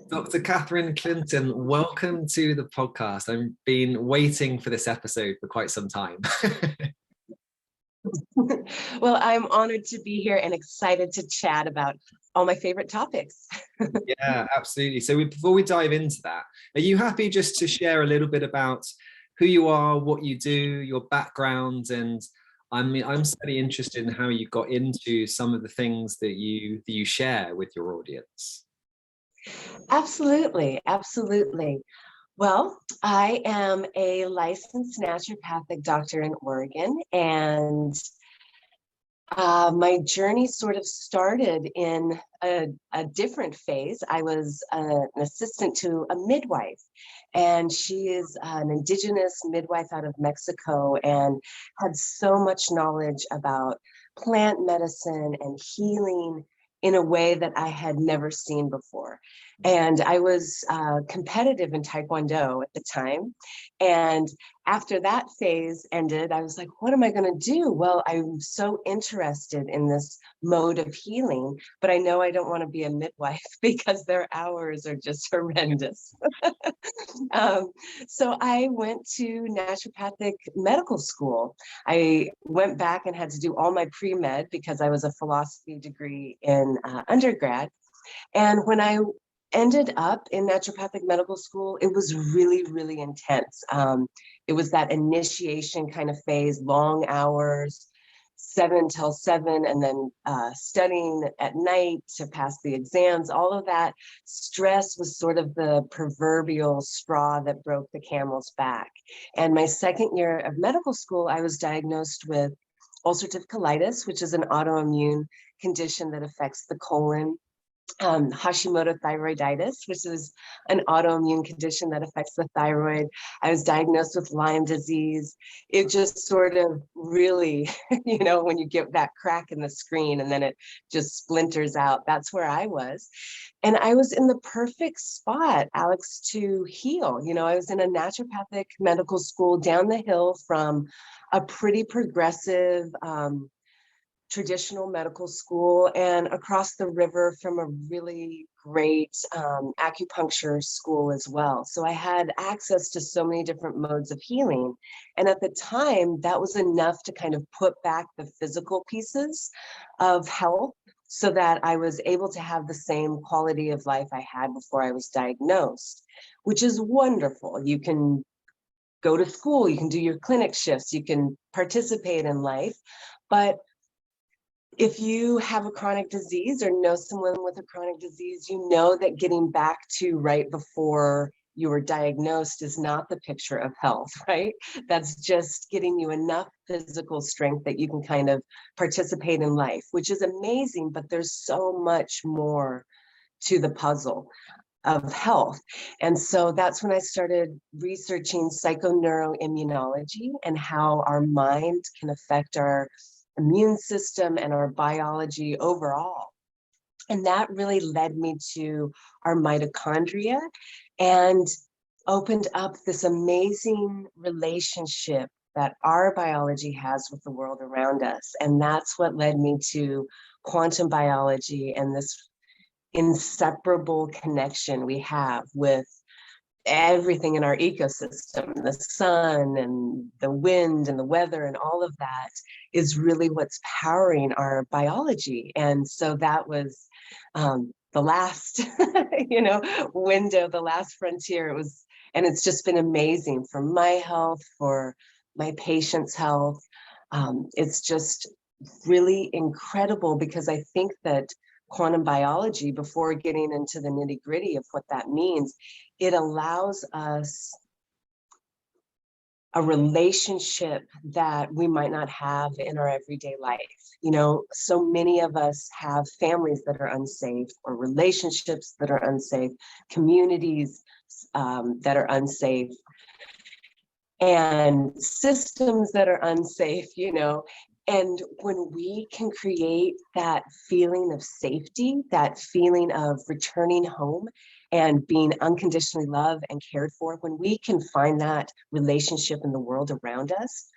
Dr. Catherine Clinton, welcome to the podcast. I've been waiting for this episode for quite some time. Well, I'm honored to be here and excited to chat about all my favorite topics. Yeah, absolutely. So before we dive into that, are you happy just to share a little bit about who you are, what you do, your background? And I'm certainly interested in how you got into some of the things that you share with your audience. Absolutely, absolutely. Well, I am a licensed naturopathic doctor in Oregon, and my journey sort of started in a different phase. I was an assistant to a midwife, and she is an indigenous midwife out of Mexico and had so much knowledge about plant medicine and healing in a way that I had never seen before. And I was competitive in Taekwondo at the time. And after that phase ended, I was like, what am I going to do? Well, I'm so interested in this mode of healing, but I know I don't want to be a midwife because their hours are just horrendous. So I went to naturopathic medical school. I went back and had to do all my pre-med because I was a philosophy degree in undergrad. And when I ended up in naturopathic medical school, it was really, really intense. It was that initiation kind of phase, long hours, 7 till 7, and then studying at night to pass the exams. All of that stress was sort of the proverbial straw that broke the camel's back. And my second year of medical school, I was diagnosed with ulcerative colitis, which is an autoimmune condition that affects the colon. Hashimoto thyroiditis, which is an autoimmune condition that affects the thyroid. I was diagnosed with Lyme disease. It just sort of really, when you get that crack in the screen and then it just splinters out, that's where I was. And I was in the perfect spot, Alex, to heal. I was in a naturopathic medical school down the hill from a pretty progressive traditional medical school and across the river from a really great acupuncture school as well. So I had access to so many different modes of healing. And at the time, that was enough to kind of put back the physical pieces of health so that I was able to have the same quality of life I had before I was diagnosed, which is wonderful. You can go to school, you can do your clinic shifts, you can participate in life, but if you have a chronic disease or know someone with a chronic disease, you know that getting back to right before you were diagnosed is not the picture of health, right? That's just getting you enough physical strength that you can kind of participate in life, which is amazing, but there's so much more to the puzzle of health. And so that's when I started researching psychoneuroimmunology and how our mind can affect our immune system and our biology overall. And that really led me to our mitochondria and opened up this amazing relationship that our biology has with the world around us. And that's what led me to quantum biology and this inseparable connection we have with everything in our ecosystem. The sun and the wind and the weather and all of that is really what's powering our biology. And so that was the last window, the last frontier. It was, and it's just been amazing for my health, for my patients' health. It's just really incredible because I think that quantum biology, before getting into the nitty-gritty of what that means, it allows us a relationship that we might not have in our everyday life. So many of us have families that are unsafe, or relationships that are unsafe, communities that are unsafe, and systems that are unsafe, And when we can create that feeling of safety, that feeling of returning home and being unconditionally loved and cared for, when we can find that relationship in the world around us,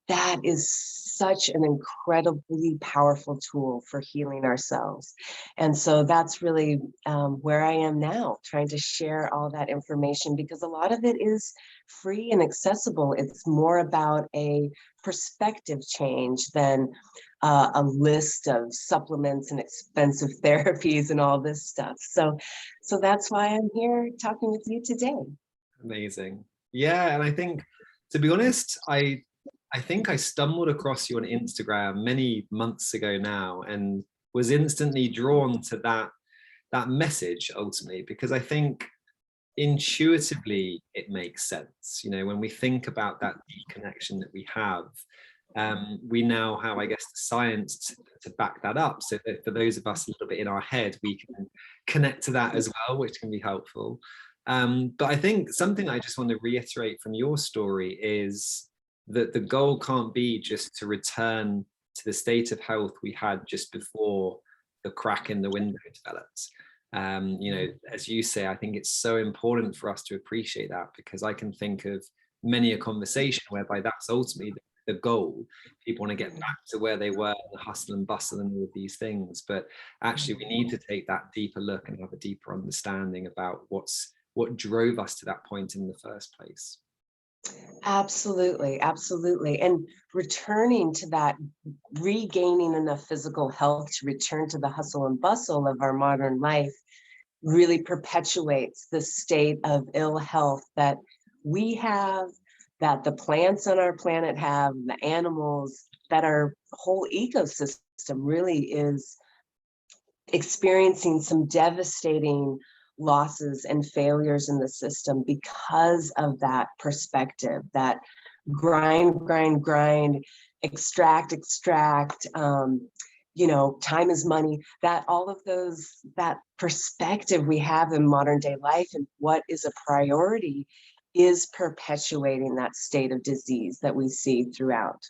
that is such an incredibly powerful tool for healing ourselves. And so that's really where I am now, trying to share all that information, because a lot of it is free and accessible. It's more about a perspective change than a list of supplements and expensive therapies and all this stuff. So that's why I'm here talking with you today. Amazing. Yeah, and I think, to be honest, I think I stumbled across you on Instagram many months ago now, and was instantly drawn to that message ultimately, because I think intuitively it makes sense. You know, when we think about that deep connection that we have, we now have, I guess, the science to back that up, so that for those of us a little bit in our head, we can connect to that as well, which can be helpful. But I think something I just want to reiterate from your story is that the goal can't be just to return to the state of health we had just before the crack in the window developed. You know, as you say, I think it's so important for us to appreciate that, because I can think of many a conversation whereby that's ultimately the goal. People want to get back to where they were, the hustle and bustle and all of these things. But actually, we need to take that deeper look and have a deeper understanding about what drove us to that point in the first place. Absolutely, absolutely. And returning to that, regaining enough physical health to return to the hustle and bustle of our modern life, really perpetuates the state of ill health that we have, that the plants on our planet have, the animals, that our whole ecosystem really is experiencing some devastating losses and failures in the system because of that perspective, that grind, grind, grind, extract, extract, you know, time is money, that all of those, that perspective we have in modern day life and what is a priority is perpetuating that state of disease that we see throughout.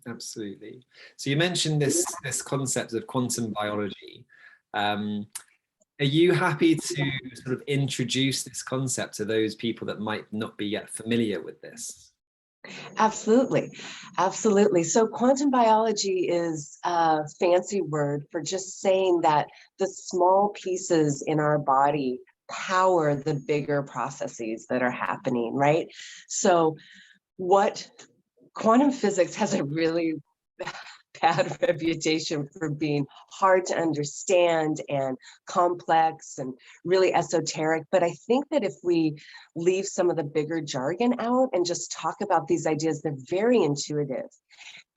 Absolutely. So you mentioned this concept of quantum biology. Are you happy to sort of introduce this concept to those people that might not be yet familiar with this? Absolutely. Absolutely. So quantum biology is a fancy word for just saying that the small pieces in our body power the bigger processes that are happening, right? So what quantum physics has a really bad reputation for being hard to understand and complex and really esoteric. But I think that if we leave some of the bigger jargon out and just talk about these ideas, they're very intuitive.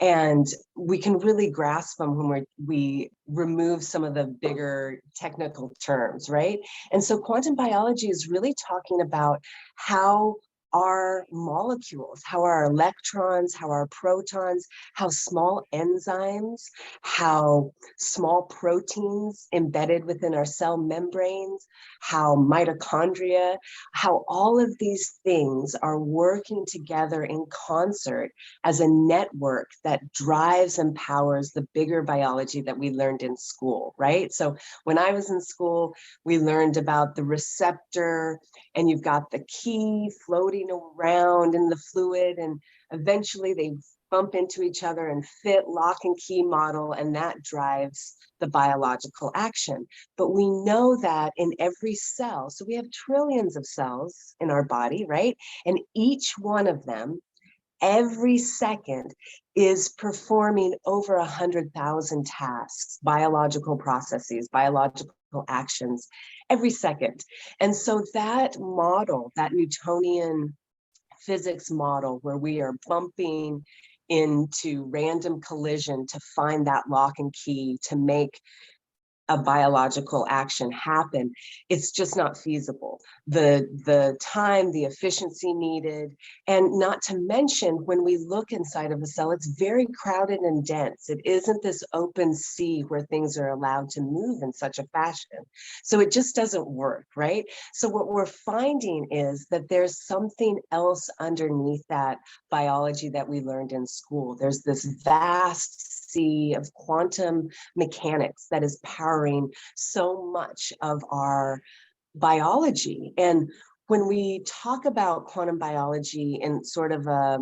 And we can really grasp them when we remove some of the bigger technical terms, right? And so quantum biology is really talking about how our molecules, how our electrons, how our protons, how small enzymes, how small proteins embedded within our cell membranes, how mitochondria, how all of these things are working together in concert as a network that drives and powers the bigger biology that we learned in school, right? So when I was in school, we learned about the receptor, and you've got the key floating around in the fluid, and eventually they bump into each other and fit, lock and key model, and that drives the biological action. But we know that in every cell, so we have trillions of cells in our body, right? And each one of them, every second, is performing over 100,000 tasks, biological processes, biological actions, every second. And so that model, that Newtonian physics model, where we are bumping into random collision to find that lock and key to make a biological action happen, it's just not feasible. The time, the efficiency needed, and not to mention when we look inside of a cell, it's very crowded and dense. It isn't this open sea where things are allowed to move in such a fashion. So it just doesn't work, right? So what we're finding is that there's something else underneath that biology that we learned in school. There's this vast sea of quantum mechanics that is powering so much of our biology. And when we talk about quantum biology in sort of a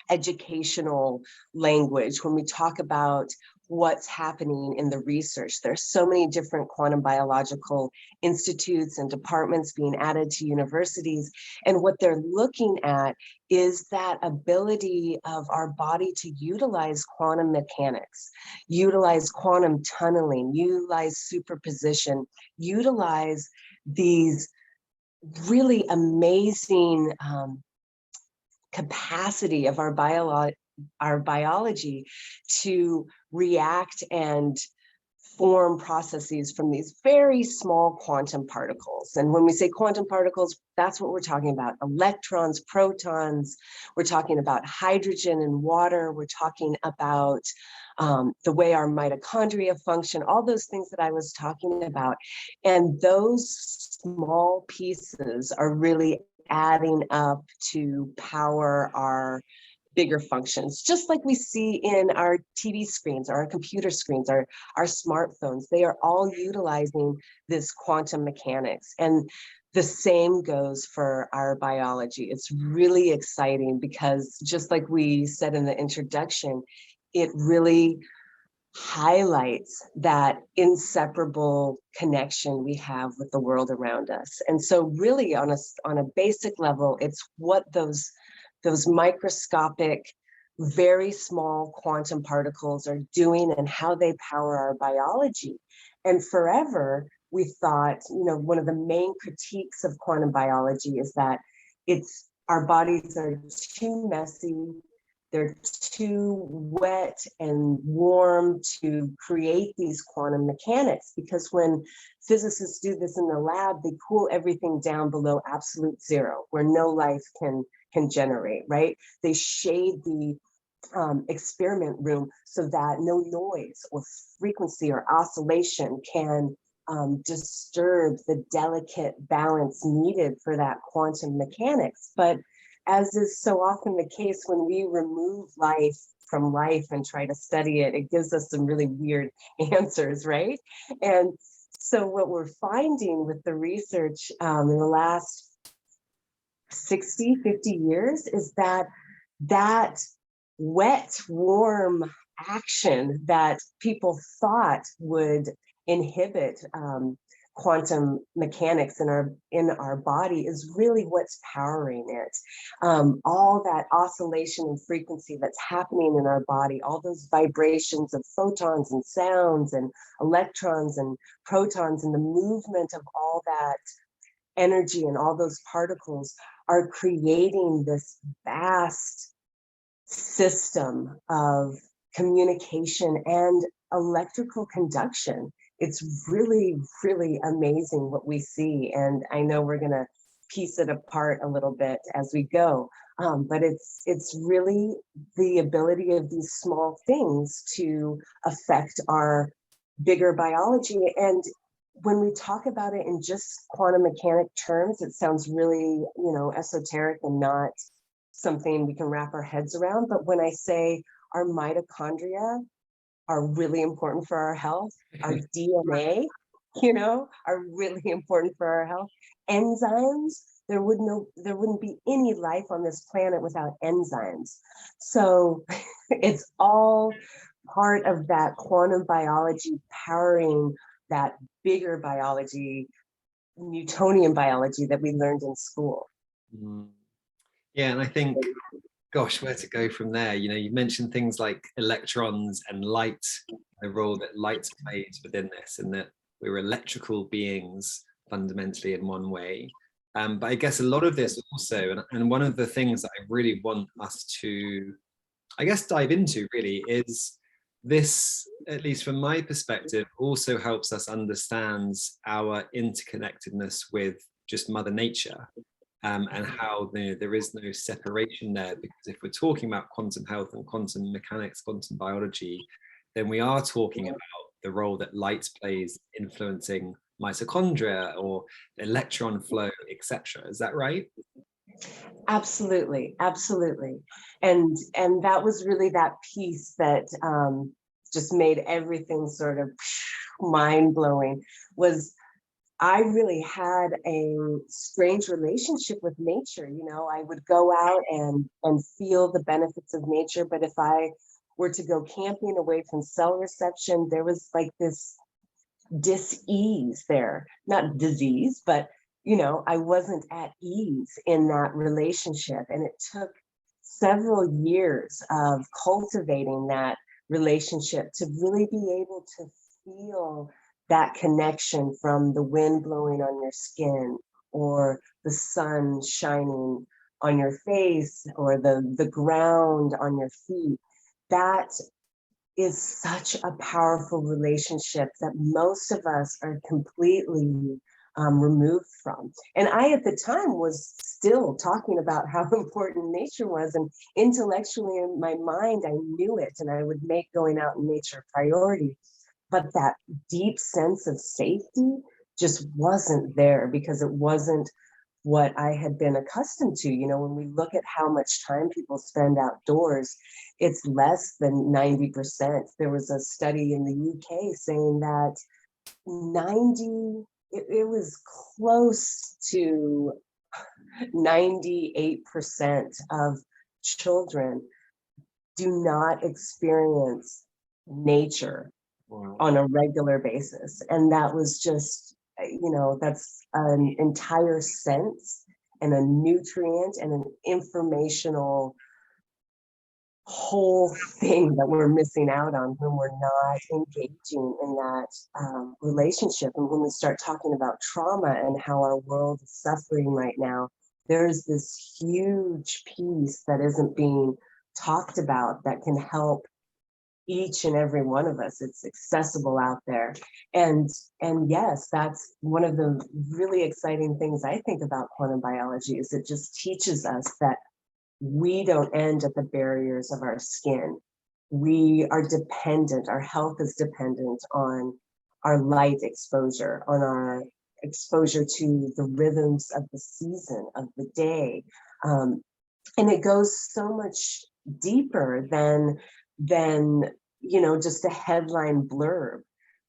educational language, when we talk about what's happening in the research. There's so many different quantum biological institutes and departments being added to universities. And what they're looking at is that ability of our body to utilize quantum mechanics, utilize quantum tunneling, utilize superposition, utilize these really amazing capacity of our biology to react and form processes from these very small quantum particles. And when we say quantum particles, that's what we're talking about: electrons, protons, we're talking about hydrogen and water, we're talking about the way our mitochondria function, all those things that I was talking about. And those small pieces are really adding up to power our bigger functions, just like we see in our TV screens, or our computer screens, our smartphones. They are all utilizing this quantum mechanics. And the same goes for our biology. It's really exciting because, just like we said in the introduction, it really highlights that inseparable connection we have with the world around us. And so really on a basic level, it's what those microscopic, very small quantum particles are doing and how they power our biology. And forever, we thought, one of the main critiques of quantum biology is that our bodies are too messy, they're too wet and warm to create these quantum mechanics, because when physicists do this in the lab, they cool everything down below absolute zero, where no life can generate, right? They shade the experiment room so that no noise or frequency or oscillation can disturb the delicate balance needed for that quantum mechanics. But as is so often the case, when we remove life from life and try to study it, it gives us some really weird answers, right? And so what we're finding with the research in the last 60, 50 years is that wet, warm action that people thought would inhibit quantum mechanics in our body is really what's powering it. All that oscillation and frequency that's happening in our body, all those vibrations of photons and sounds and electrons and protons, and the movement of all that energy and all those particles are creating this vast system of communication and electrical conduction. It's really, really amazing what we see. And I know we're going to piece it apart a little bit as we go. But it's really the ability of these small things to affect our bigger biology. And when we talk about it in just quantum mechanic terms, it sounds really, esoteric and not something we can wrap our heads around. But when I say our mitochondria are really important for our health, our DNA, are really important for our health. Enzymes, there wouldn't be any life on this planet without enzymes. So it's all part of that quantum biology powering that bigger biology, Newtonian biology that we learned in school. Yeah, and I think, gosh, where to go from there? You mentioned things like electrons and light, the role that light plays within this, and that we're electrical beings fundamentally in one way. But I guess a lot of this also, and one of the things that I really want us to, dive into really is this, at least from my perspective, also helps us understand our interconnectedness with just Mother Nature. And how there is no separation there, because if we're talking about quantum health and quantum mechanics, quantum biology, then we are talking about the role that light plays influencing mitochondria or electron flow, etc. Is that right? Absolutely, absolutely. And that was really that piece that just made everything sort of mind-blowing, was I really had a strange relationship with nature. You know, I would go out and feel the benefits of nature, but if I were to go camping away from cell reception, there was like this dis-ease there, not disease, but you know, I wasn't at ease in that relationship. And it took several years of cultivating that relationship to really be able to feel that connection from the wind blowing on your skin or the sun shining on your face or the ground on your feet. That is such a powerful relationship that most of us are completely removed from. And I, at the time, was still talking about how important nature was. And intellectually, in my mind, I knew it, and I would make going out in nature a priority. But that deep sense of safety just wasn't there because it wasn't what I had been accustomed to. You know, when we look at how much time people spend outdoors, it's less than 90%. There was a study in the UK saying that 90, it was close to 98% of children do not experience nature on a regular basis. And that was just, you know, that's an entire sense and a nutrient and an informational whole thing that we're missing out on when we're not engaging in that relationship. And when we start talking about trauma and how our world is suffering right now, there's this huge piece that isn't being talked about that can help each and every one of us. It's accessible out there. And yes, that's one of the really exciting things I think about quantum biology is it just teaches us that we don't end at the barriers of our skin. We are dependent, our health is dependent on our light exposure, on our exposure to the rhythms of the season, of the day. And it goes so much deeper than you know, just a headline blurb.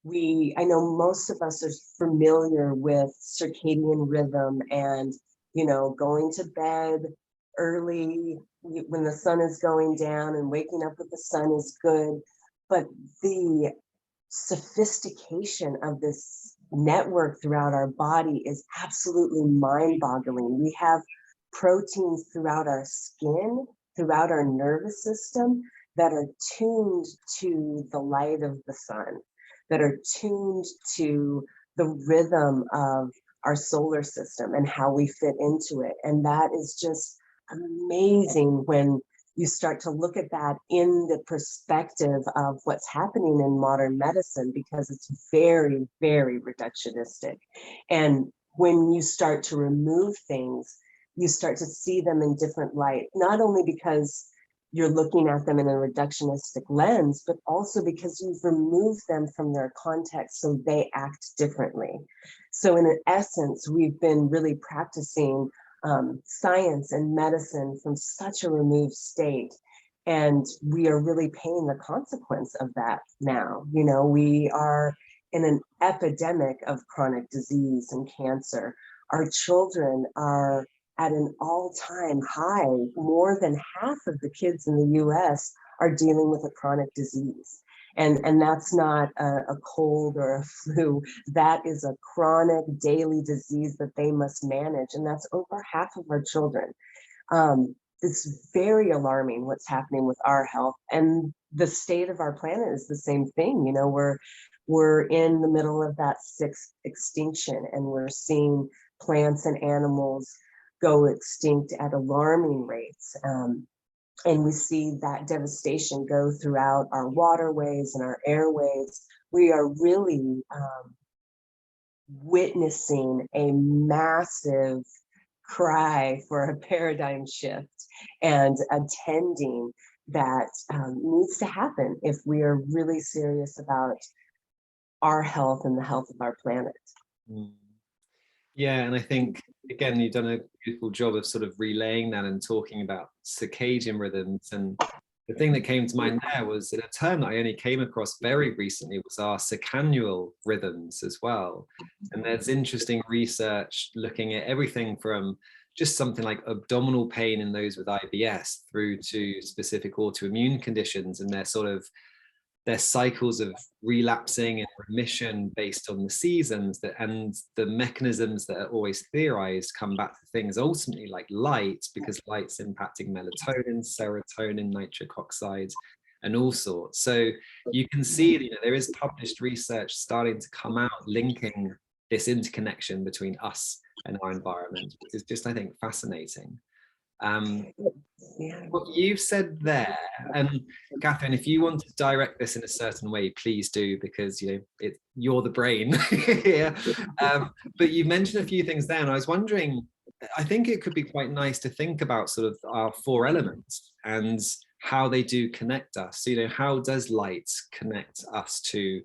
I know most of us are familiar with circadian rhythm and, you know, going to bed early when the sun is going down and waking up with the sun is good. But the sophistication of this network throughout our body is absolutely mind-boggling. We have proteins throughout our skin, throughout our nervous system that are tuned to the light of the sun, that are tuned to the rhythm of our solar system and how we fit into it. And that is just amazing when you start to look at that in the perspective of what's happening in modern medicine, because it's very, very reductionistic. And when you start to remove things, you start to see them in different light, not only because you're looking at them in a reductionistic lens, but also because you've removed them from their context so they act differently. So in essence, we've been really practicing science and medicine from such a removed state. And we are really paying the consequence of that now. You know, we are in an epidemic of chronic disease and cancer. Our children are at an all-time high. More than half of the kids in the US are dealing with a chronic disease. And that's not a cold or a flu. That is a chronic daily disease that they must manage. And that's over half of our children. It's very alarming what's happening with our health. And the state of our planet is the same thing. You know, we're in the middle of that sixth extinction, and we're seeing plants and animals go extinct at alarming rates. And we see that devastation go throughout our waterways and our airways. We are really witnessing a massive cry for a paradigm shift and attending that needs to happen if we are really serious about our health and the health of our planet. Yeah, and I think, again, you've done a beautiful job of sort of relaying that and talking about circadian rhythms. And the thing that came to mind there was that a term that I only came across very recently was our circannual rhythms as well. And there's interesting research looking at everything from just something like abdominal pain in those with IBS through to specific autoimmune conditions and their cycles of relapsing and remission based on the seasons, and the mechanisms that are always theorized come back to things ultimately like light, because light's impacting melatonin, serotonin, nitric oxide, and all sorts. So you can see, there is published research starting to come out linking this interconnection between us and our environment, which is just, I think, fascinating. What you've said there, and Catherine, if you want to direct this in a certain way, please do, because you're the brain here. But you mentioned a few things there, and I was wondering, I think it could be quite nice to think about sort of our four elements and how they do connect us. How does light connect us to,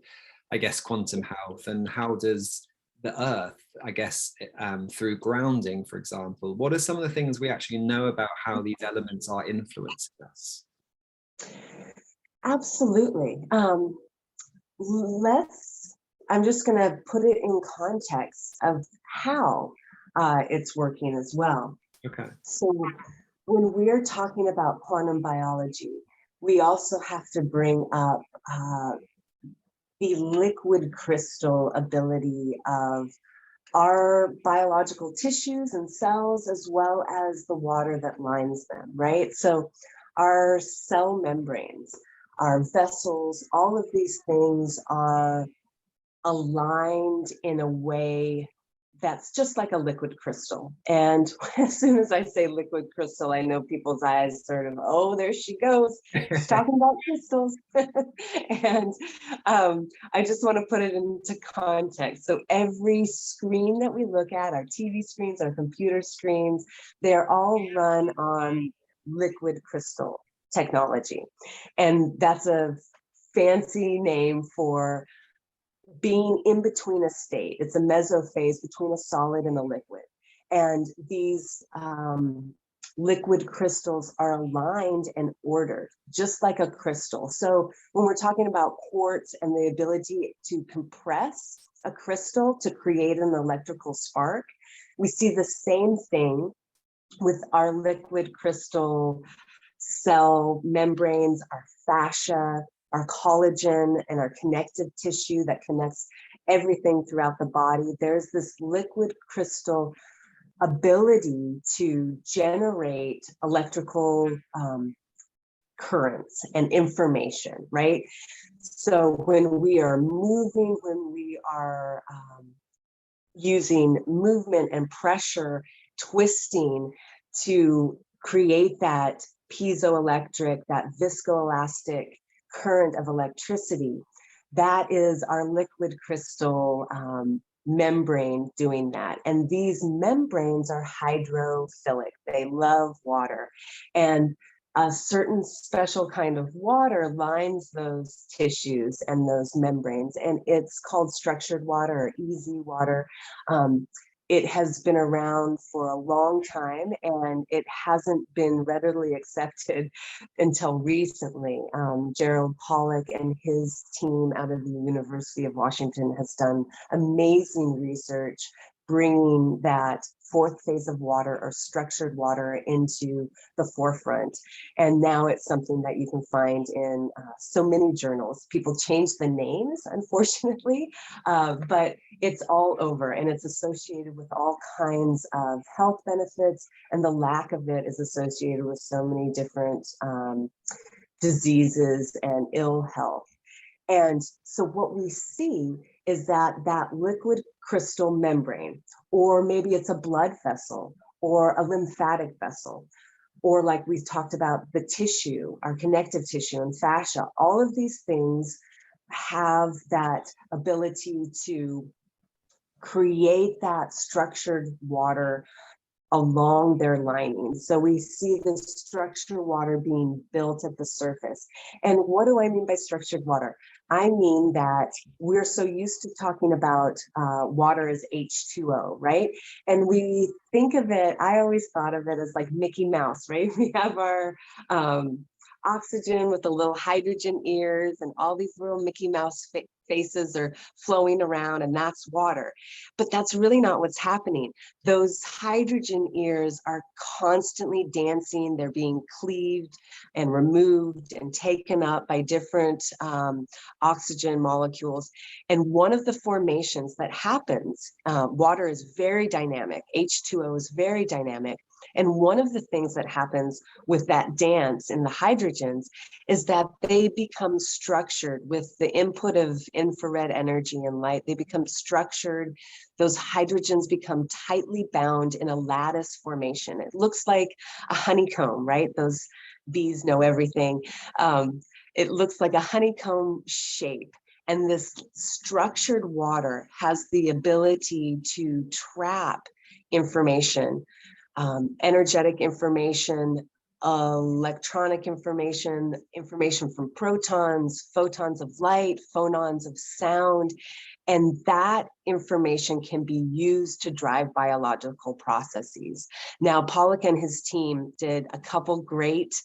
I guess, quantum health, and how does the earth, I guess, through grounding, for example? What are some of the things we actually know about how these elements are influencing us? Absolutely. I'm just going to put it in context of how it's working as well. Okay. So when we're talking about quantum biology, we also have to bring up the liquid crystal ability of our biological tissues and cells, as well as the water that lines them, right? So our cell membranes, our vessels, all of these things are aligned in a way that's just like a liquid crystal. And as soon as I say liquid crystal, I know people's eyes sort of, oh, there she goes. She's talking about crystals. And I just want to put it into context. So every screen that we look at, our TV screens, our computer screens, they're all run on liquid crystal technology. And that's a fancy name for being in between a state. It's a mesophase between a solid and a liquid. And these liquid crystals are aligned and ordered, just like a crystal. So when we're talking about quartz and the ability to compress a crystal to create an electrical spark, we see the same thing with our liquid crystal cell membranes, our fascia, our collagen, and our connective tissue that connects everything throughout the body. There's this liquid crystal ability to generate electrical currents and information, right? So when we are moving, when we are using movement and pressure, twisting to create that piezoelectric, that viscoelastic current of electricity, that is our liquid crystal membrane doing that. And these membranes are hydrophilic. They love water. And a certain special kind of water lines those tissues and those membranes. And it's called structured water or easy water. It has been around for a long time, and it hasn't been readily accepted until recently. Gerald Pollack and his team out of the University of Washington has done amazing research bringing that fourth phase of water or structured water into the forefront. And now it's something that you can find in so many journals. People change the names, unfortunately, but it's all over, and it's associated with all kinds of health benefits, and the lack of it is associated with so many different diseases and ill health. And so what we see is that that liquid crystal membrane, or maybe it's a blood vessel or a lymphatic vessel, or like we've talked about the tissue, our connective tissue and fascia, all of these things have that ability to create that structured water along their lining. So we see the structured water being built at the surface. And what do I mean by structured water? I mean that we're so used to talking about water as H2O, right? And we think of it, I always thought of it as like Mickey Mouse, right? We have our oxygen with the little hydrogen ears, and all these little Mickey Mouse faces are flowing around, and that's water. But that's really not what's happening. Those hydrogen ears are constantly dancing. They're being cleaved and removed and taken up by different oxygen molecules. And one of the formations that happens, water is very dynamic, H2O is very dynamic. And one of the things that happens with that dance in the hydrogens is that they become structured with the input of infrared energy and light. They become structured. Those hydrogens become tightly bound in a lattice formation. It looks like a honeycomb, right? Those bees know everything. It looks like a honeycomb shape. And this structured water has the ability to trap information, energetic information, electronic information, information from protons, photons of light, phonons of sound, and that information can be used to drive biological processes. Now, Pollock and his team did a couple great,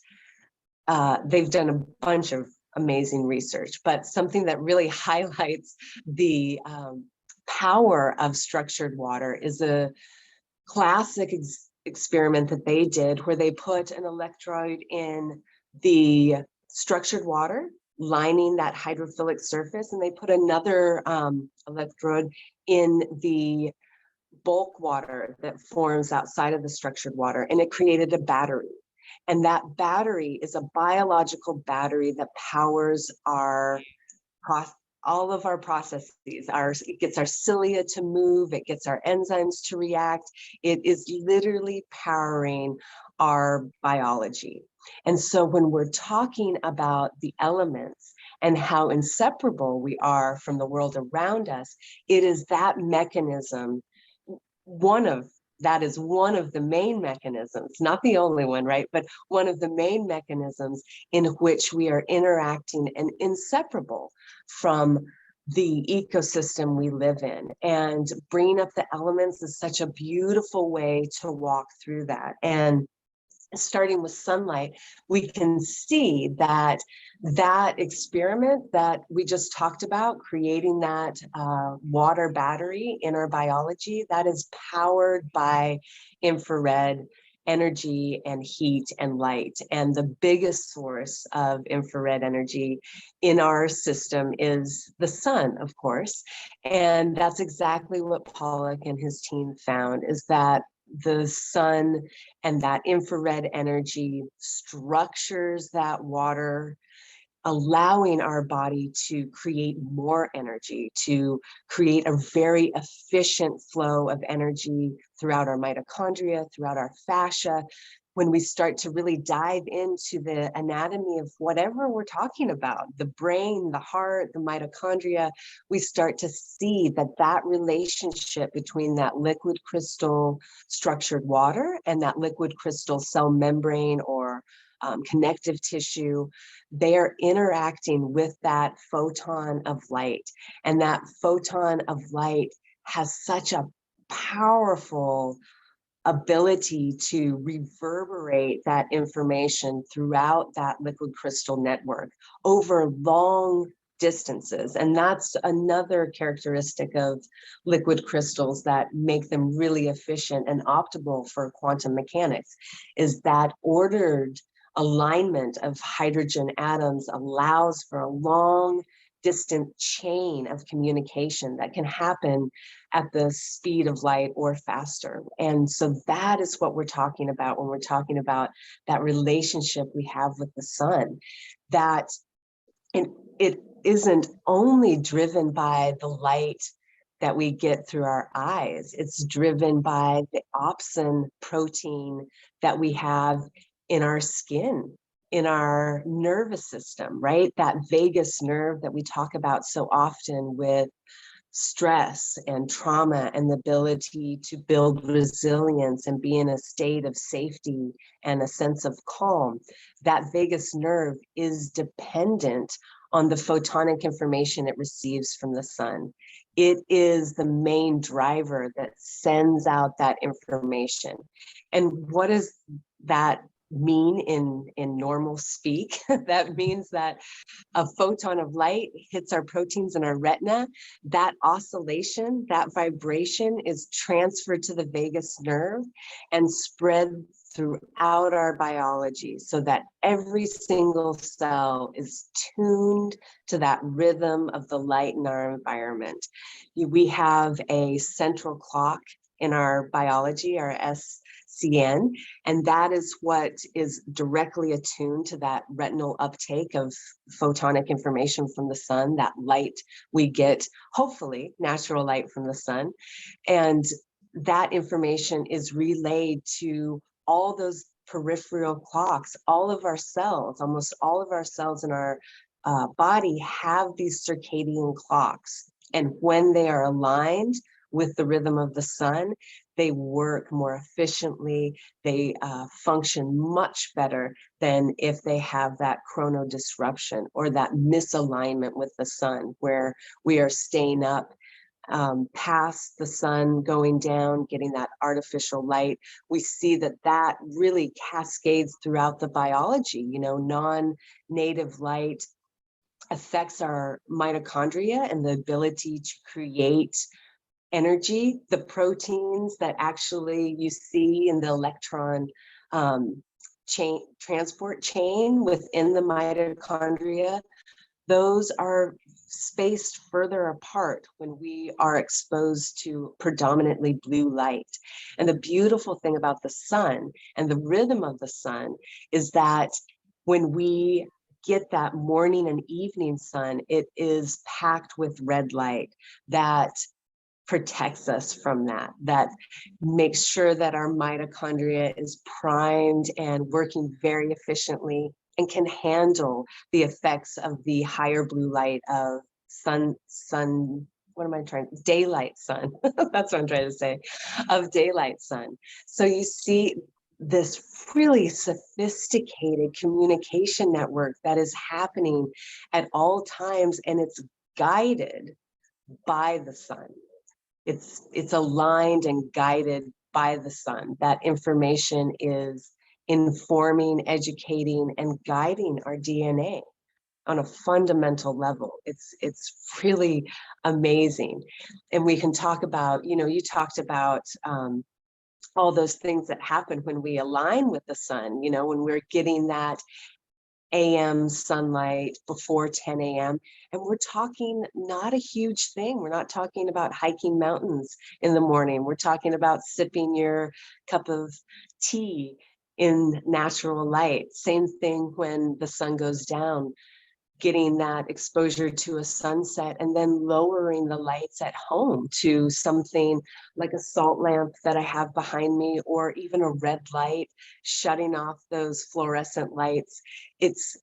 they've done a bunch of amazing research, but something that really highlights the power of structured water is a classic experiment that they did where they put an electrode in the structured water lining that hydrophilic surface, and they put another electrode in the bulk water that forms outside of the structured water, and it created a battery. And that battery is a biological battery that powers our all of our processes. It gets our cilia to move, it gets our enzymes to react. It is literally powering our biology. And so when we're talking about the elements and how inseparable we are from the world around us, it is that mechanism, that is one of the main mechanisms, not the only one, right? But one of the main mechanisms in which we are interacting and inseparable from the ecosystem we live in. And bringing up the elements is such a beautiful way to walk through that. And starting with sunlight, we can see that that experiment that we just talked about, creating that water battery in our biology, that is powered by infrared energy and heat and light. And the biggest source of infrared energy in our system is the sun, of course. And that's exactly what Pollock and his team found, is that the sun and that infrared energy structures that water, allowing our body to create more energy, to create a very efficient flow of energy throughout our mitochondria, throughout our fascia. When we start to really dive into the anatomy of whatever we're talking about, the brain, the heart, the mitochondria, we start to see that that relationship between that liquid crystal structured water and that liquid crystal cell membrane or connective tissue, they are interacting with that photon of light. And that photon of light has such a powerful ability to reverberate that information throughout that liquid crystal network over long distances. And that's another characteristic of liquid crystals that make them really efficient and optimal for quantum mechanics, is that ordered alignment of hydrogen atoms allows for a long distant chain of communication that can happen at the speed of light or faster. And so that is what we're talking about when we're talking about that relationship we have with the sun, that it isn't only driven by the light that we get through our eyes. It's driven by the opsin protein that we have in our skin, in our nervous system, right? That vagus nerve that we talk about so often with stress and trauma and the ability to build resilience and be in a state of safety and a sense of calm. That vagus nerve is dependent on the photonic information it receives from the sun. It is the main driver that sends out that information. And what is that mean in normal speak. That means that a photon of light hits our proteins in our retina. That oscillation, that vibration is transferred to the vagus nerve and spread throughout our biology so that every single cell is tuned to that rhythm of the light in our environment. We have a central clock in our biology, our SCN, and that is what is directly attuned to that retinal uptake of photonic information from the sun, that light we get, hopefully natural light from the sun. And that information is relayed to all those peripheral clocks. All of our cells, almost all of our cells in our body have these circadian clocks. And when they are aligned with the rhythm of the sun, they work more efficiently. They function much better than if they have that chrono disruption or that misalignment with the sun, where we are staying up past the sun going down, getting that artificial light. We see that that really cascades throughout the biology. You know, non-native light affects our mitochondria and the ability to create energy. The proteins that actually you see in the electron transport chain within the mitochondria, those are spaced further apart when we are exposed to predominantly blue light. And the beautiful thing about the sun and the rhythm of the sun is that when we get that morning and evening sun, it is packed with red light that protects us from that makes sure that our mitochondria is primed and working very efficiently and can handle the effects of the higher blue light of daylight sun. That's what I'm trying to say, of daylight sun. So you see this really sophisticated communication network that is happening at all times, and it's guided by the sun. It's aligned and guided by the sun. That information is informing, educating, and guiding our DNA on a fundamental level. It's really amazing. And we can talk about, you know, you talked about all those things that happen when we align with the sun, you know, when we're getting that AM sunlight before 10 a.m. And we're talking not a huge thing. We're not talking about hiking mountains in the morning. We're talking about sipping your cup of tea in natural light. Same thing when the sun goes down, getting that exposure to a sunset and then lowering the lights at home to something like a salt lamp that I have behind me, or even a red light, shutting off those fluorescent lights. It's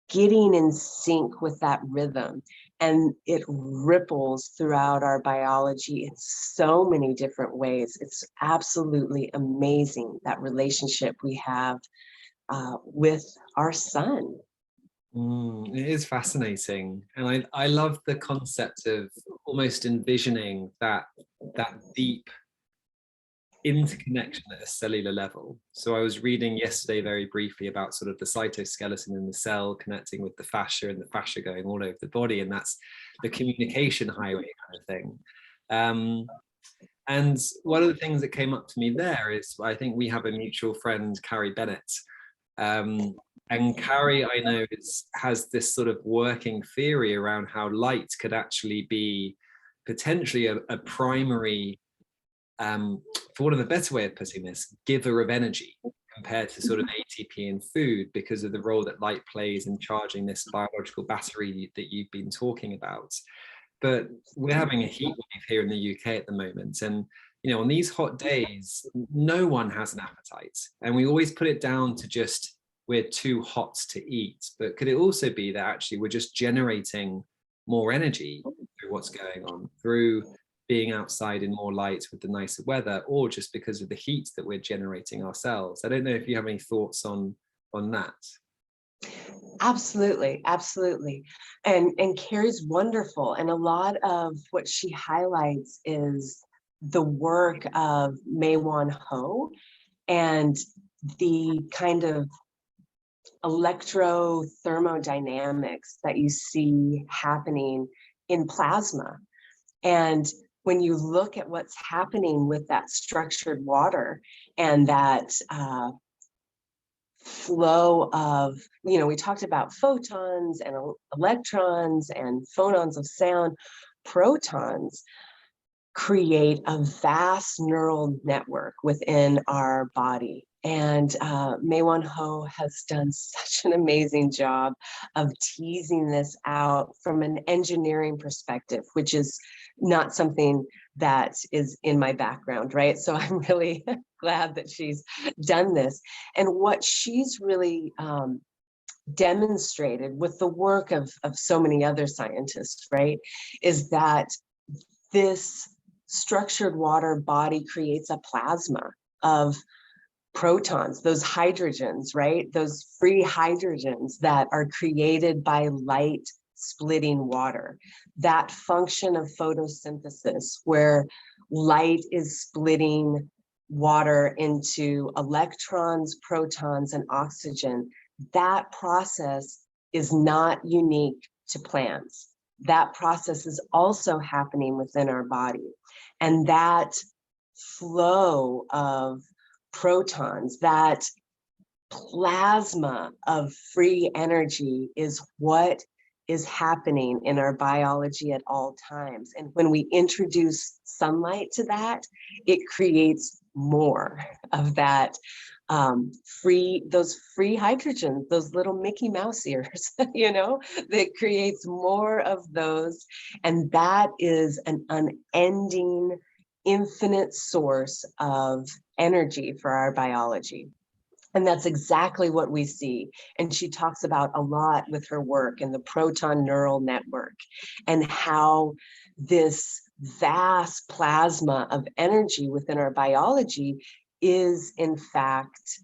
getting in sync with that rhythm, and it ripples throughout our biology in so many different ways. It's absolutely amazing, that relationship we have with our sun. It is fascinating, and I love the concept of almost envisioning that deep interconnection at a cellular level. So I was reading yesterday very briefly about sort of the cytoskeleton in the cell connecting with the fascia, and the fascia going all over the body, and that's the communication highway kind of thing. And one of the things that came up to me there is, I think we have a mutual friend, Carrie Bennett. And Carrie, I know, has this sort of working theory around how light could actually be potentially a primary, for want of a better way of putting this, giver of energy compared to sort of ATP in food, because of the role that light plays in charging this biological battery that you've been talking about. But we're having a heat wave here in the UK at the moment, and you know, on these hot days, no one has an appetite, and we always put it down to just we're too hot to eat. But could it also be that actually we're just generating more energy through what's going on, through being outside in more light with the nicer weather, or just because of the heat that we're generating ourselves? I don't know if you have any thoughts on that. Absolutely, absolutely. And Carrie's wonderful. And a lot of what she highlights is the work of Mae Wan Ho. And the kind of electrothermodynamics that you see happening in plasma. And when you look at what's happening with that structured water and that flow of, we talked about photons and electrons and phonons of sound, protons create a vast neural network within our body. And Mei-Wan Ho has done such an amazing job of teasing this out from an engineering perspective, which is not something that is in my background, right? So I'm really glad that she's done this. And what she's really demonstrated with the work of so many other scientists, right, is that this structured water body creates a plasma of protons, those hydrogens, right? Those free hydrogens that are created by light splitting water. That function of photosynthesis where light is splitting water into electrons, protons, and oxygen, that process is not unique to plants. That process is also happening within our body. And that flow of protons, that plasma of free energy is what is happening in our biology at all times. And when we introduce sunlight to that, it creates more of that those free hydrogens, those little Mickey Mouse ears, that creates more of those. And that is an unending, infinite source of energy for our biology. And that's exactly what we see. And she talks about a lot with her work in the proton neural network and how this vast plasma of energy within our biology is in fact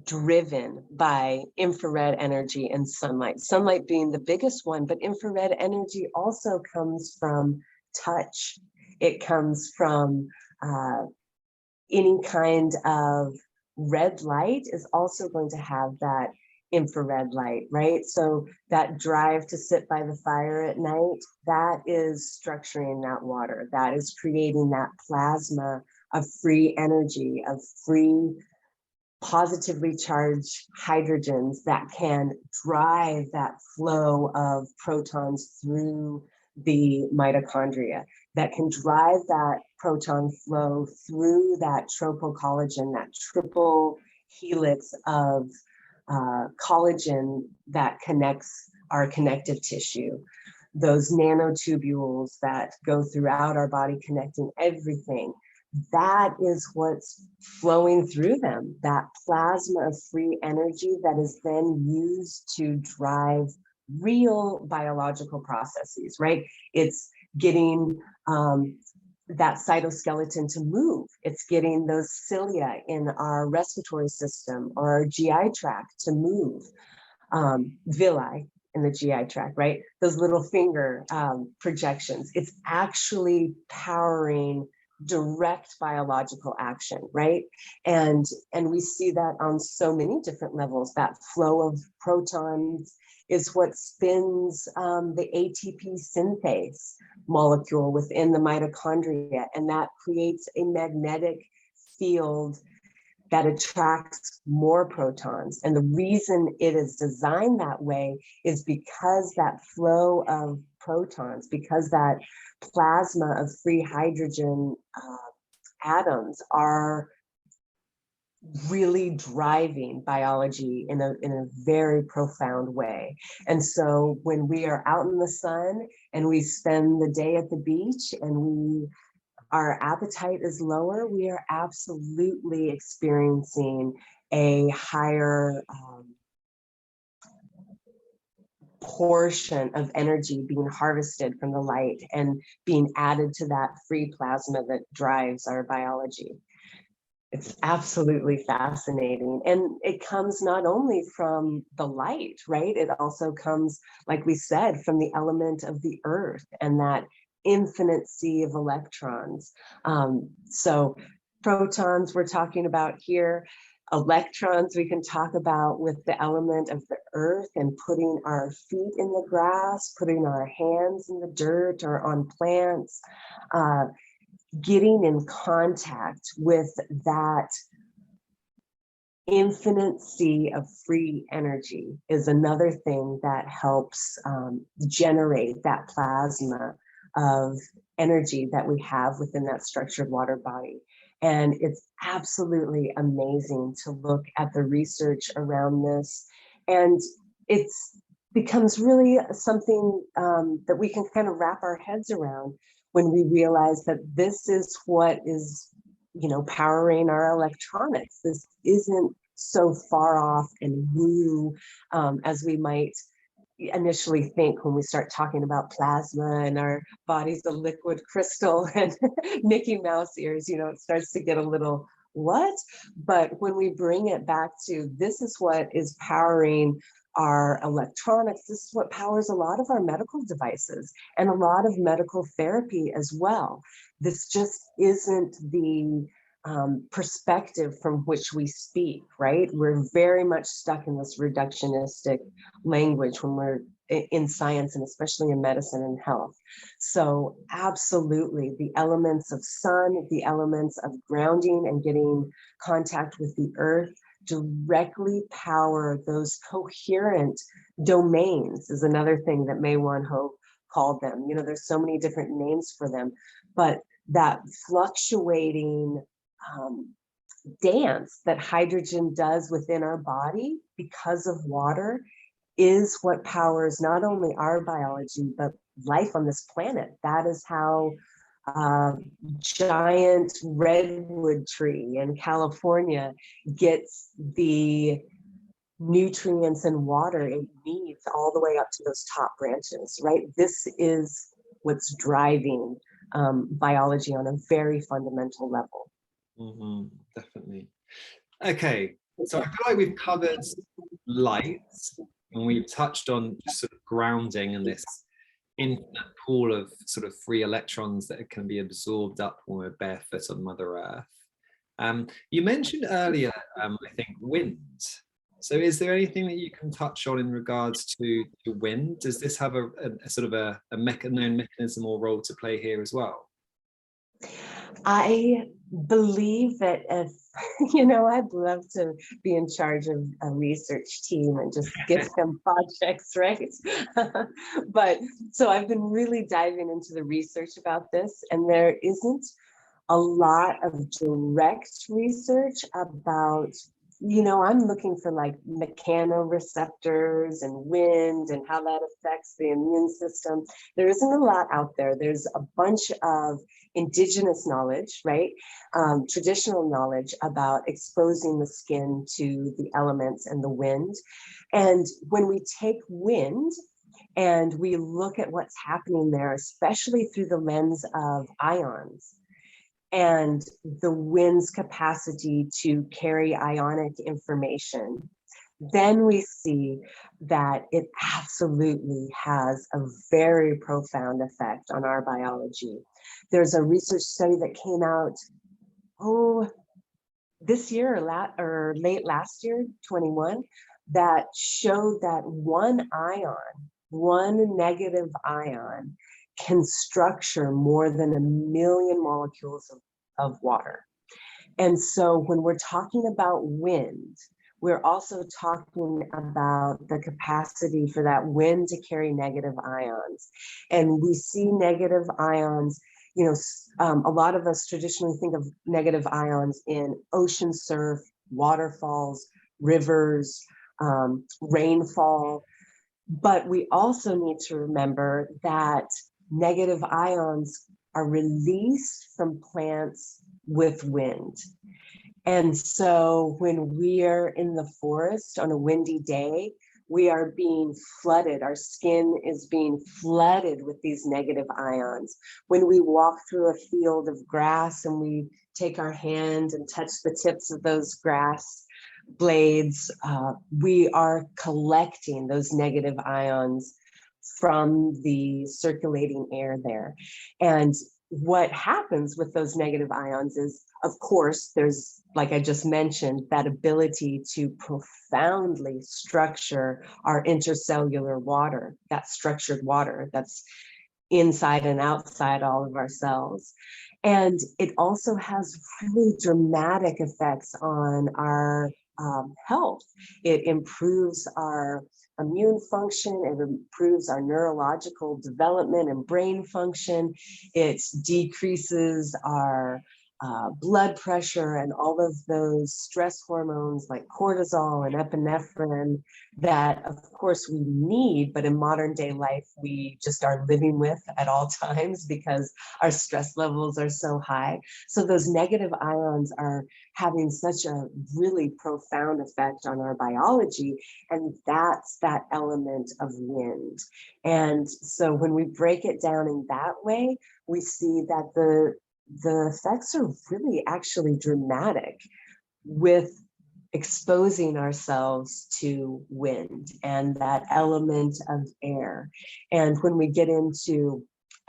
driven by infrared energy and sunlight. Sunlight being the biggest one, but infrared energy also comes from touch. It comes from any kind of red light is also going to have that infrared light, right? So that drive to sit by the fire at night, that is structuring that water. That is creating that plasma of free energy, of free positively charged hydrogens that can drive that flow of protons through the mitochondria, that can drive that proton flow through that tropocollagen, that triple helix of collagen that connects our connective tissue, those nanotubules that go throughout our body connecting everything. That is what's flowing through them, that plasma of free energy that is then used to drive real biological processes, right? It's getting that cytoskeleton to move. It's getting those cilia in our respiratory system or our GI tract to move, villi in the GI tract, right? Those little finger projections. It's actually powering direct biological action, right? And we see that on so many different levels. That flow of protons is what spins the ATP synthase molecule within the mitochondria, and that creates a magnetic field that attracts more protons. And the reason it is designed that way is because that flow of protons, because that plasma of free hydrogen atoms are really driving biology in a very profound way. And so when we are out in the sun and we spend the day at the beach and our appetite is lower, we are absolutely experiencing a higher portion of energy being harvested from the light and being added to that free plasma that drives our biology. It's absolutely fascinating. And it comes not only from the light, right? It also comes, like we said, from the element of the earth and that infinite sea of electrons. So protons we're talking about here, Electrons we can talk about with the element of the earth and putting our feet in the grass, putting our hands in the dirt or on plants, getting in contact with that infinite sea of free energy is another thing that helps generate that plasma of energy that we have within that structured water body. And it's absolutely amazing to look at the research around this. And it's becomes really something that we can kind of wrap our heads around when we realize that this is what is, you know, powering our electronics. This isn't so far off and woo as we might initially think when we start talking about plasma and our body's a liquid crystal and Mickey Mouse ears, you know, it starts to get a little what? But when we bring it back to this is what is powering our electronics, this is what powers a lot of our medical devices and a lot of medical therapy as well. This just isn't the perspective from which we speak, right? We're very much stuck in this reductionistic language when we're in science and especially in medicine and health. So absolutely, the elements of sun, the elements of grounding and getting contact with the earth directly power those coherent domains is another thing that May Wan Ho called them. You know, there's so many different names for them, but that fluctuating dance that hydrogen does within our body because of water is what powers not only our biology, but life on this planet. That is how giant redwood tree in California gets the nutrients and water it needs all the way up to those top branches, right? This is what's driving biology on a very fundamental level. Definitely. Okay, so I feel like we've covered light and we've touched on just sort of grounding and this infinite pool of sort of free electrons that can be absorbed up when we're barefoot on Mother Earth. You mentioned earlier, I think, wind. So is there anything that you can touch on in regards to wind? Does this have a sort of a known mechanism or role to play here as well? I believe that if, you know, I'd love to be in charge of a research team and just give them projects, right? But so I've been really diving into the research about this, and there isn't a lot of direct research about, you know, I'm looking for like mechanoreceptors and wind and how that affects the immune system. There isn't a lot out there. There's a bunch of indigenous knowledge, right? Traditional knowledge about exposing the skin to the elements and the wind. And when we take wind and we look at what's happening there, especially through the lens of ions, and the wind's capacity to carry ionic information, then we see that it absolutely has a very profound effect on our biology. There's a research study that came out, this year or late last year, 21, that showed that one negative ion can structure more than 1 million molecules of water. And so when we're talking about wind, we're also talking about the capacity for that wind to carry negative ions. And we see negative ions, you know, a lot of us traditionally think of negative ions in ocean surf, waterfalls, rivers, rainfall. But we also need to remember that negative ions are released from plants with wind. And so when we are in the forest on a windy day, we are being flooded. Our skin is being flooded with these negative ions. When we walk through a field of grass and we take our hand and touch the tips of those grass blades, we are collecting those negative ions from the circulating air there. And what happens with those negative ions is, of course, there's, like I just mentioned, that ability to profoundly structure our intercellular water, that structured water that's inside and outside all of our cells. And it also has really dramatic effects on our health. It improves our immune function, it improves our neurological development and brain function, it decreases our blood pressure and all of those stress hormones like cortisol and epinephrine that, of course, we need, but in modern day life, we just are living with at all times because our stress levels are so high. So those negative ions are having such a really profound effect on our biology, and that's that element of wind. And so when we break it down in that way, we see that the effects are really actually dramatic with exposing ourselves to wind and that element of air. And when we get into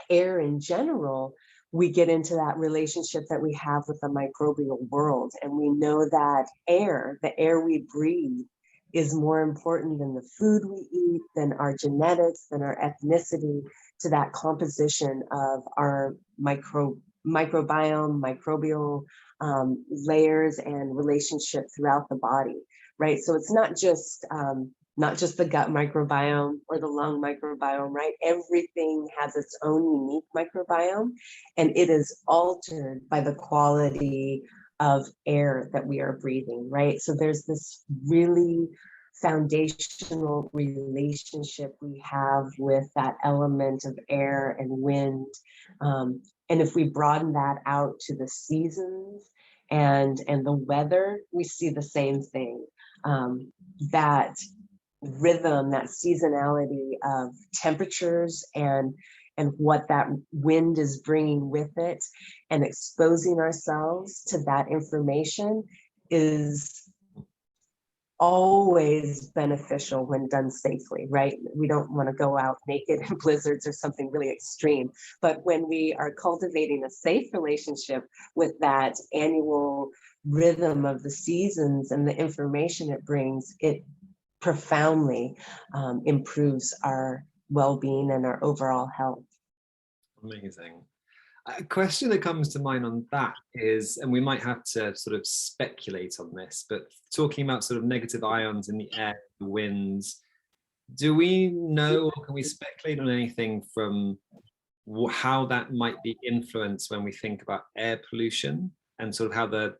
air in general, we get into that relationship that we have with the microbial world. And we know that air, the air we breathe, is more important than the food we eat, than our genetics, than our ethnicity, to that composition of our microbiome, microbial layers and relationship throughout the body, right? So it's not just the gut microbiome or the lung microbiome, right? Everything has its own unique microbiome, and it is altered by the quality of air that we are breathing, right? So there's this really foundational relationship we have with that element of air and wind. And if we broaden that out to the seasons and the weather, we see the same thing. That rhythm, that seasonality of temperatures and what that wind is bringing with it, and exposing ourselves to that information is always beneficial when done safely, right? We don't want to go out naked in blizzards or something really extreme. But when we are cultivating a safe relationship with that annual rhythm of the seasons and the information it brings, it profoundly improves our well-being and our overall health. Amazing. A question that comes to mind on that is, and we might have to sort of speculate on this, but talking about sort of negative ions in the air, the winds, do we know, or can we speculate on anything from how that might be influenced when we think about air pollution, and sort of how the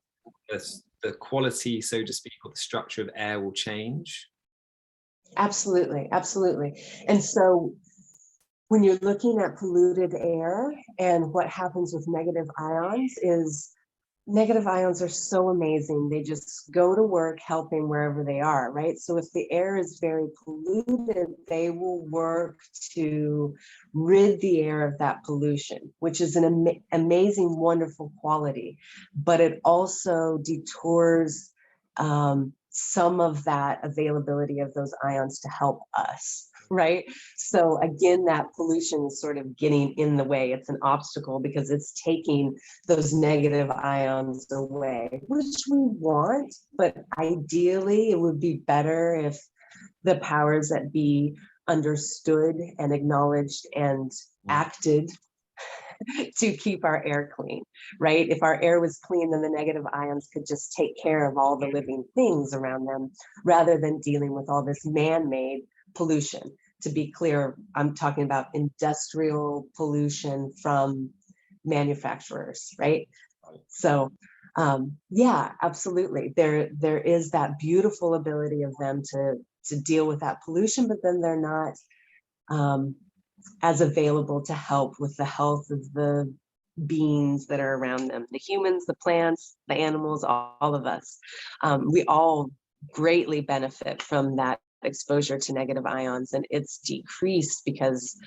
quality, so to speak, or the structure of air will change? Absolutely, absolutely. And so when you're looking at polluted air, and what happens with negative ions is, negative ions are so amazing. They just go to work helping wherever they are, right? So if the air is very polluted, they will work to rid the air of that pollution, which is an amazing, wonderful quality. But it also detours some of that availability of those ions to help us, right? So again, that pollution is sort of getting in the way. It's an obstacle because it's taking those negative ions away, which we want, but ideally it would be better if the powers that be understood and acknowledged and acted to keep our air clean, right? If our air was clean, then the negative ions could just take care of all the living things around them, rather than dealing with all this man-made pollution. To be clear, I'm talking about industrial pollution from manufacturers, right? So yeah, absolutely. There is that beautiful ability of them to deal with that pollution, but then they're not as available to help with the health of the beings that are around them, the humans, the plants, the animals, all of us. We all greatly benefit from that exposure to negative ions, and it's decreased because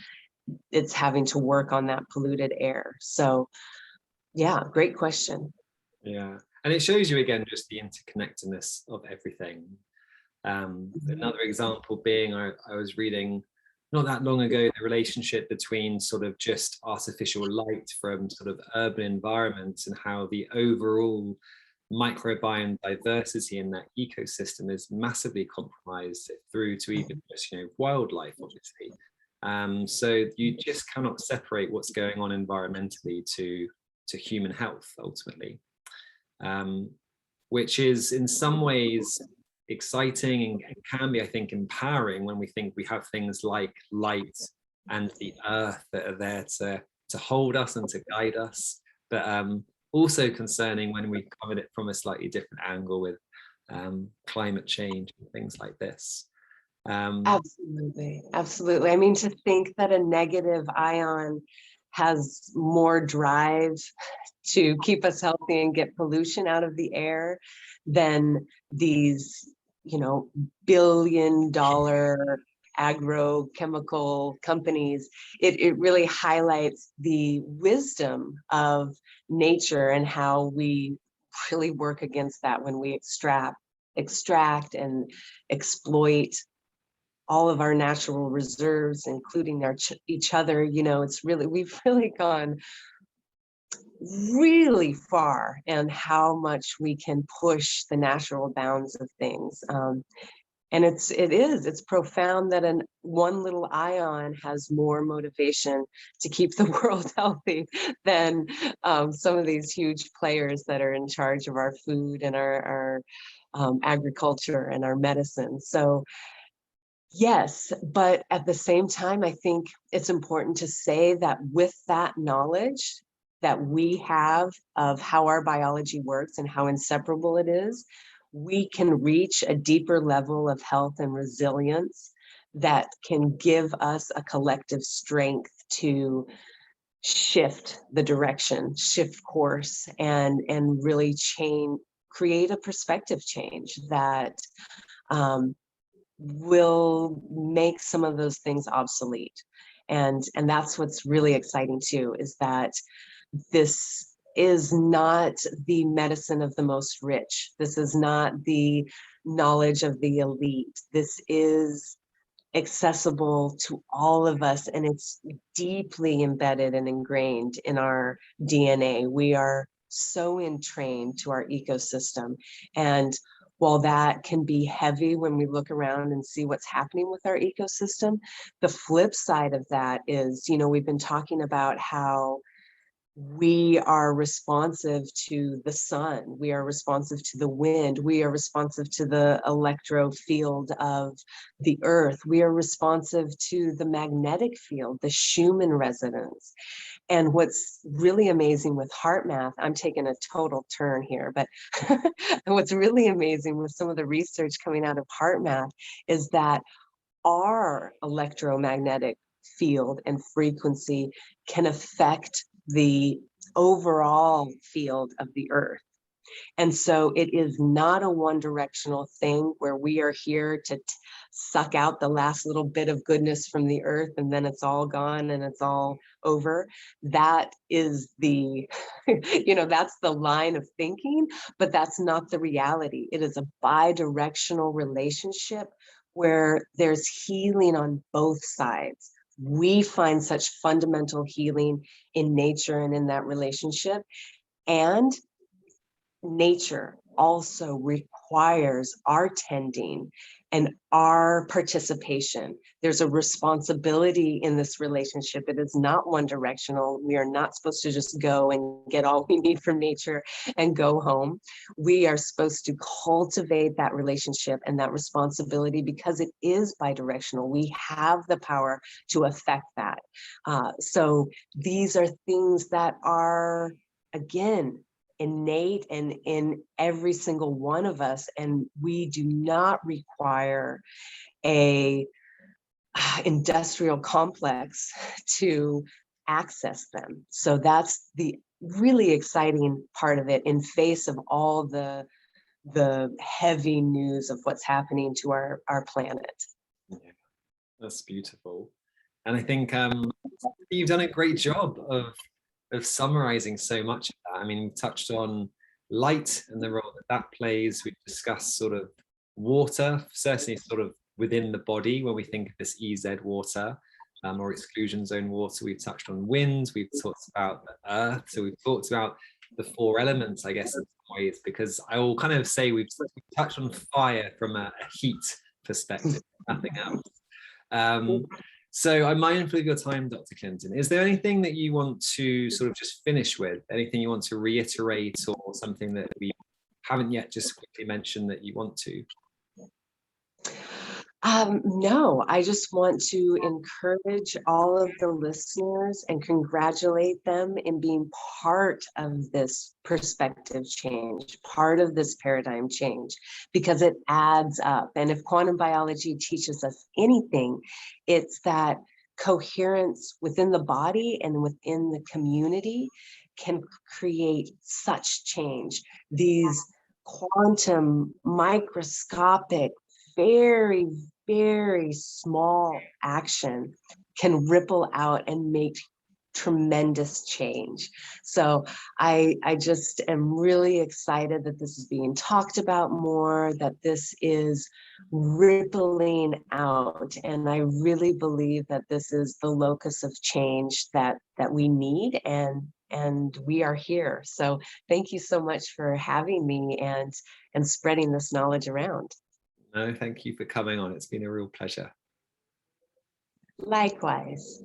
it's having to work on that polluted air. So yeah, great question. Yeah, and it shows you again just the interconnectedness of everything. Another example being, I was reading not that long ago, the relationship between sort of just artificial light from sort of urban environments and how the overall microbiome diversity in that ecosystem is massively compromised through to even just, wildlife, obviously. So you just cannot separate what's going on environmentally to human health ultimately, which is in some ways exciting and can be, I think, empowering when we think we have things like light and the earth that are there to hold us and to guide us, but also concerning when we come at it from a slightly different angle with climate change and things like this. Absolutely, absolutely. I mean, to think that a negative ion has more drive to keep us healthy and get pollution out of the air than these, billion-dollar agrochemical companies, it really highlights the wisdom of nature and how we really work against that when we extract and exploit all of our natural reserves, including each other. We've really gone really far, and how much we can push the natural bounds of things. And it's profound that one little ion has more motivation to keep the world healthy than some of these huge players that are in charge of our food and our agriculture and our medicine. So yes, but at the same time, I think it's important to say that with that knowledge that we have of how our biology works and how inseparable it is, we can reach a deeper level of health and resilience that can give us a collective strength to shift the direction, shift course, and really create a perspective change that will make some of those things obsolete. And that's what's really exciting too, is that this is not the medicine of the most rich. This is not the knowledge of the elite. This is accessible to all of us, and it's deeply embedded and ingrained in our DNA. We are so entrained to our ecosystem. And while that can be heavy when we look around and see what's happening with our ecosystem, the flip side of that is, we've been talking about how we are responsive to the sun, we are responsive to the wind, we are responsive to the electro field of the earth, we are responsive to the magnetic field, the Schumann resonance. And what's really amazing with heart math, I'm taking a total turn here, but what's really amazing with some of the research coming out of heart math is that our electromagnetic field and frequency can affect the overall field of the earth. And so it is not a one-directional thing where we are here to suck out the last little bit of goodness from the earth and then it's all gone and it's all over. That is that's the line of thinking, but that's not the reality. It is a bi-directional relationship where there's healing on both sides. We find such fundamental healing in nature and in that relationship. And nature also requires our tending and our participation. There's a responsibility in this relationship. It is not one directional. We are not supposed to just go and get all we need from nature and go home. We are supposed to cultivate that relationship and that responsibility because it is bidirectional. We have the power to affect that. So these are things that are, again, innate and in every single one of us, and we do not require a industrial complex to access them. So that's the really exciting part of it in face of all the heavy news of what's happening to our planet. Yeah, that's beautiful. And I think you've done a great job of summarizing so much of that. I mean, we touched on light and the role that plays. We've discussed sort of water, certainly sort of within the body when we think of this EZ water, or exclusion zone water. We've touched on wind, we've talked about the earth, so we've talked about the four elements, I guess, in some ways, because I will kind of say we've touched on fire from a heat perspective, nothing else. So I'm mindful of your time, Dr. Clinton. Is there anything that you want to sort of just finish with? Anything you want to reiterate, or something that we haven't yet just quickly mentioned that you want to? No, I just want to encourage all of the listeners and congratulate them in being part of this perspective change, part of this paradigm change, because it adds up. And if quantum biology teaches us anything, it's that coherence within the body and within the community can create such change. These quantum, microscopic, very, very small action can ripple out and make tremendous change. So I just am really excited that this is being talked about more, that this is rippling out. And I really believe that this is the locus of change that we need, and we are here. So thank you so much for having me and spreading this knowledge around. No, thank you for coming on. It's been a real pleasure. Likewise.